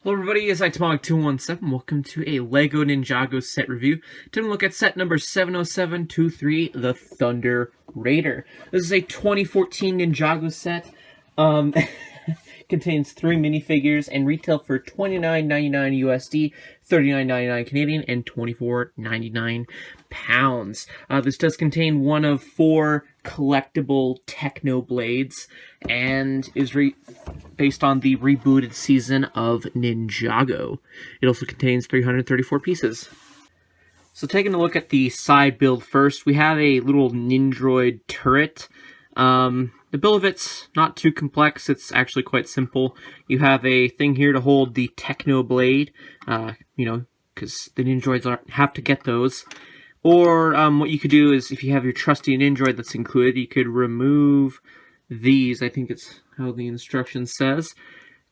Hello everybody, it's TMOG 217. Welcome to a LEGO Ninjago set review. Today we'll look at set number 70723, the Thunder Raider. This is a 2014 Ninjago set. Contains 3 minifigures and retail for $29.99 USD, $39.99 Canadian, and $24.99 pounds. This does contain one of 4 collectible Techno Blades and is based on the rebooted season of Ninjago. It also contains 334 pieces. So taking a look at the side build first, we have a little Nindroid turret. The build of it's not too complex, it's actually quite simple. You have a thing here to hold the Techno Blade, because the Nindroids have to get those. Or what you could do is, if you have your trusty Nindroid that's included, you could remove these. I think it's how the instruction says.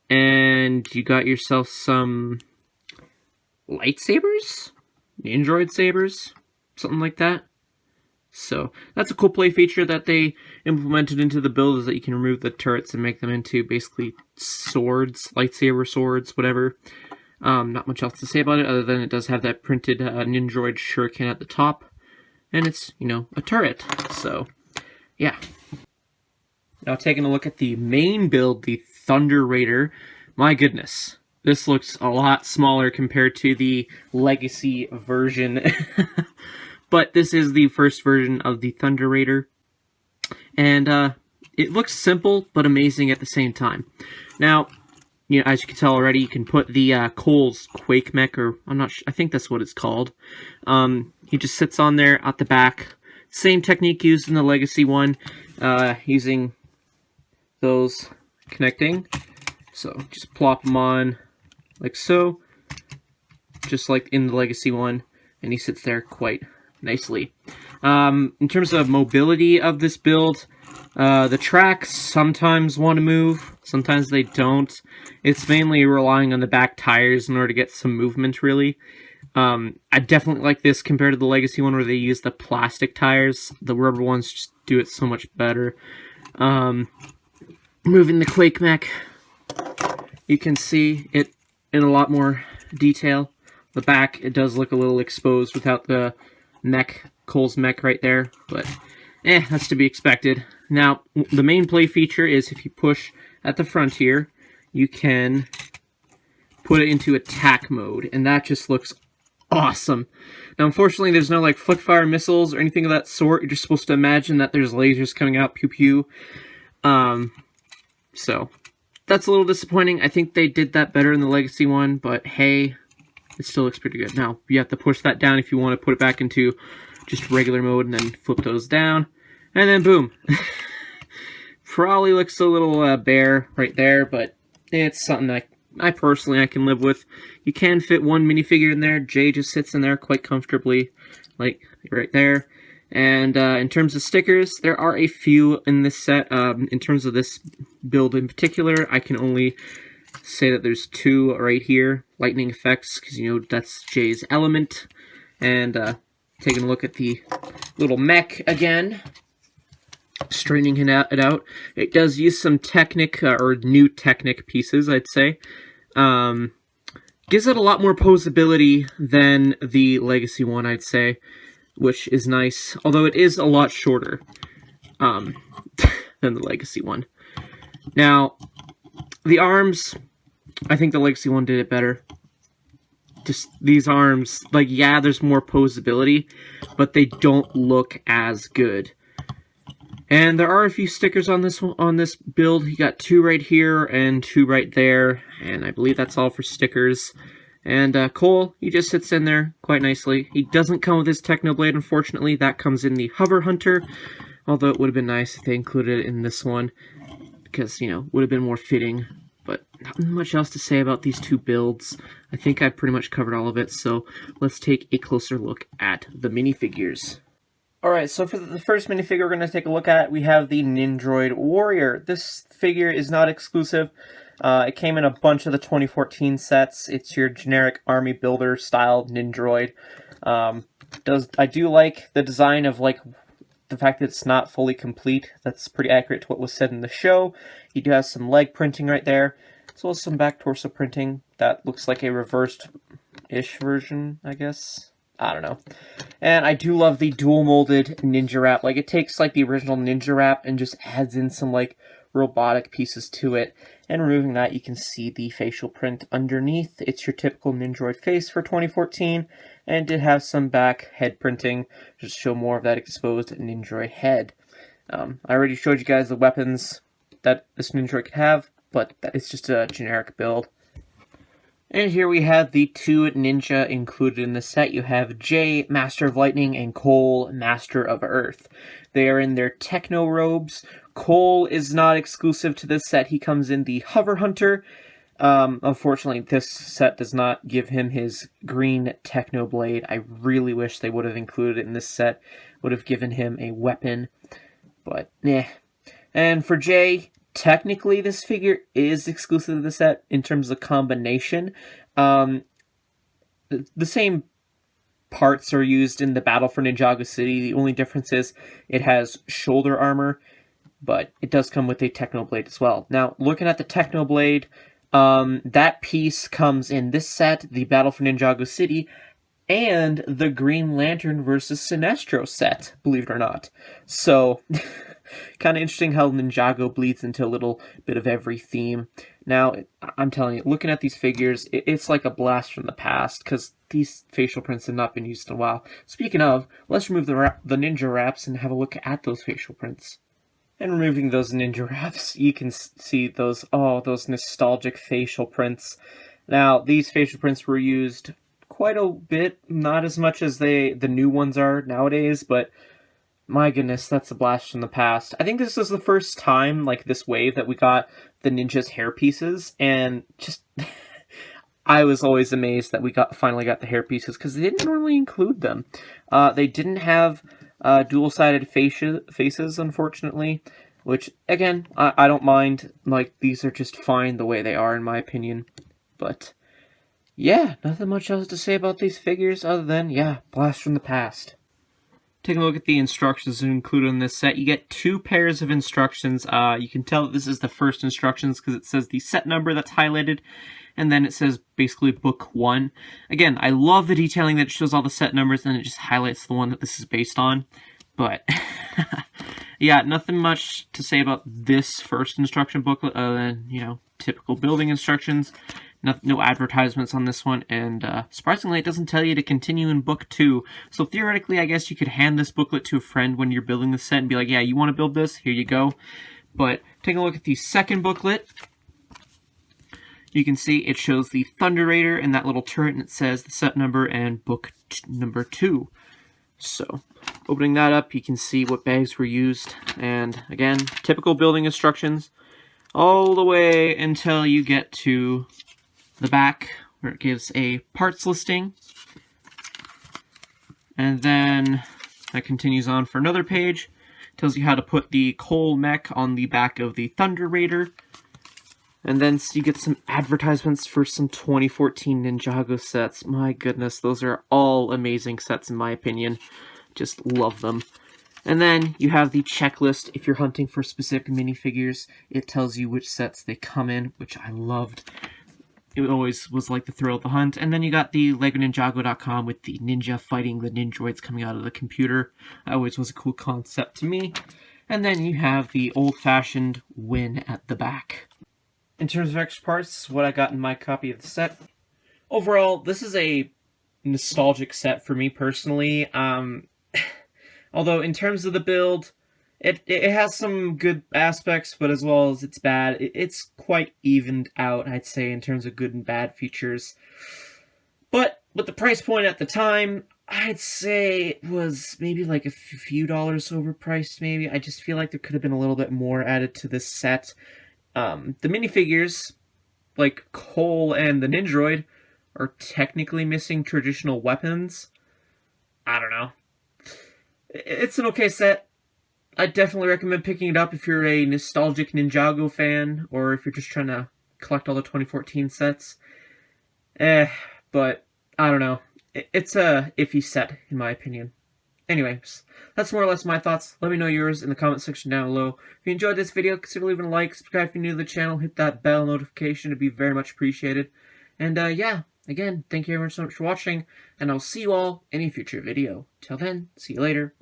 And you got yourself some lightsabers? Nindroid sabers? Something like that. So that's a cool play feature that they implemented into the build, is that you can remove the turrets and make them into basically swords, lightsaber swords, whatever. Not much else to say about it other than it does have that printed Nindroid shuriken at the top, and it's, a turret. So yeah. Now taking a look at the main build, the Thunder Raider. My goodness, this looks a lot smaller compared to the Legacy version. But this is the first version of the Thunder Raider, and it looks simple but amazing at the same time. Now, as you can tell already, you can put the Cole's Quake Mech, or I think that's what it's called. He just sits on there at the back. Same technique used in the Legacy one, using those connecting. So just plop them on like so, just like in the Legacy one, and he sits there quite nicely. In terms of mobility of this build, the tracks sometimes want to move, sometimes they don't. It's mainly relying on the back tires in order to get some movement, really. I definitely like this compared to the Legacy one where they use the plastic tires. The rubber ones just do it so much better. Moving the Quake Mech, you can see it in a lot more detail. The back, it does look a little exposed without the Cole's mech right there, but that's to be expected. Now, the main play feature is if you push at the front here, you can put it into attack mode, and that just looks awesome. Now, unfortunately, there's no flick fire missiles or anything of that sort. You're just supposed to imagine that there's lasers coming out, pew pew. So that's a little disappointing. I think they did that better in the Legacy one, but hey, it still looks pretty good. Now, you have to push that down if you want to put it back into just regular mode, and then flip those down, and then boom. Probably looks a little bare right there, but it's something that I personally can live with. You can fit one minifigure in there. Jay just sits in there quite comfortably, like right there. And in terms of stickers, there are a few in this set. In terms of this build in particular, I can only say that there's 2 right here, lightning effects, because that's Jay's element. And taking a look at the little mech again, straightening it out. It does use some Technic, or new Technic pieces, I'd say. Gives it a lot more posability than the Legacy one, I'd say, which is nice, although it is a lot shorter than the Legacy one. Now, the arms, I think the Legacy one did it better. Just these arms, yeah, there's more posability, but they don't look as good. And there are a few stickers on this build. You got 2 right here and 2 right there, and I believe that's all for stickers. And Cole, he just sits in there quite nicely. He doesn't come with his Technoblade, unfortunately. That comes in the Hover Hunter, although it would have been nice if they included it in this one, because, would have been more fitting. But not much else to say about these 2 builds. I think I've pretty much covered all of it, so let's take a closer look at the minifigures. Alright, so for the first minifigure we're going to take a look at, we have the Nindroid Warrior. This figure is not exclusive. It came in a bunch of the 2014 sets. It's your generic army builder style Nindroid. I do like the design of the fact that it's not fully complete. That's pretty accurate to what was said in the show. You do have some leg printing right there. as well as some back torso printing that looks like a reversed-ish version, I guess. I don't know. And I do love the dual molded ninja wrap. Like, it takes like the original ninja wrap and just adds in some like robotic pieces to it. And removing that, you can see the facial print underneath. It's your typical Ninjroid face for 2014, and did have some back head printing just to show more of that exposed Ninjroid head. I already showed you guys the weapons that this Ninjroid could have, but it's just a generic build. And here we have the two ninja included in the set. You have Jay, Master of Lightning, and Cole, Master of Earth. They are in their techno robes. Cole is not exclusive to this set. He comes in the Hover Hunter. Unfortunately, this set does not give him his green techno blade. I really wish they would have included it in this set. Would have given him a weapon. But, eh. And for Jay, technically, this figure is exclusive to the set in terms of combination. The same parts are used in the Battle for Ninjago City. The only difference is it has shoulder armor, but it does come with a Technoblade as well. Now, looking at the Technoblade, that piece comes in this set, the Battle for Ninjago City, and the Green Lantern versus Sinestro set, believe it or not. So, kind of interesting how Ninjago bleeds into a little bit of every theme. Now, I'm telling you, looking at these figures, it's like a blast from the past, because these facial prints have not been used in a while. Speaking of, let's remove the ninja wraps and have a look at those facial prints. And removing those ninja wraps, you can see those nostalgic facial prints. Now, these facial prints were used quite a bit, not as much as the new ones are nowadays, but my goodness, that's a blast from the past. I think this is the first time, like this wave, that we got the ninja's hair pieces, and just I was always amazed that we finally got the hair pieces, because they didn't normally include them. They didn't have dual-sided faces, unfortunately, which, again, I don't mind. Like, these are just fine the way they are, in my opinion. But yeah, nothing much else to say about these figures other than, yeah, blast from the past. Taking a look at the instructions included in this set, you get 2 pairs of instructions. You can tell that this is the first instructions because it says the set number that's highlighted, and then it says basically book 1. Again, I love the detailing that it shows all the set numbers and it just highlights the one that this is based on. But yeah, nothing much to say about this first instruction booklet other than, you know, typical building instructions. No advertisements on this one, and surprisingly, it doesn't tell you to continue in book 2. So theoretically, I guess you could hand this booklet to a friend when you're building the set and be like, yeah, you want to build this? Here you go. But taking a look at the second booklet, you can see it shows the Thunder Raider and that little turret, and it says the set number and book number 2. So, opening that up, you can see what bags were used, and again, typical building instructions, all the way until you get to the back, where it gives a parts listing, and then that continues on for another page. Tells you how to put the Cole mech on the back of the Thunder Raider, and then you get some advertisements for some 2014 Ninjago sets. My goodness, those are all amazing sets in my opinion. Just love them. And then you have the checklist. If you're hunting for specific minifigures, it tells you which sets they come in, which I loved. It always was like the thrill of the hunt. And then you got the LegoNinjago.com with the ninja fighting the Ninjroids coming out of the computer. That always was a cool concept to me. And then you have the old-fashioned win at the back. In terms of extra parts, what I got in my copy of the set. Overall, this is a nostalgic set for me personally. Although in terms of the build, it has some good aspects, but as well as it's bad, it's quite evened out, I'd say, in terms of good and bad features. But with the price point at the time, I'd say it was maybe like a few dollars overpriced, maybe. I just feel like there could have been a little bit more added to this set. The minifigures, like Cole and the Ninjroid, are technically missing traditional weapons. I don't know. It's an okay set. I definitely recommend picking it up if you're a nostalgic Ninjago fan, or if you're just trying to collect all the 2014 sets. But, I don't know. It's a iffy set, in my opinion. anyways, that's more or less my thoughts. Let me know yours in the comment section down below. If you enjoyed this video, consider leaving a like, subscribe if you're new to the channel, hit that bell notification, it'd be very much appreciated. And yeah, again, thank you very much so much for watching, and I'll see you all in a future video. Till then, see you later.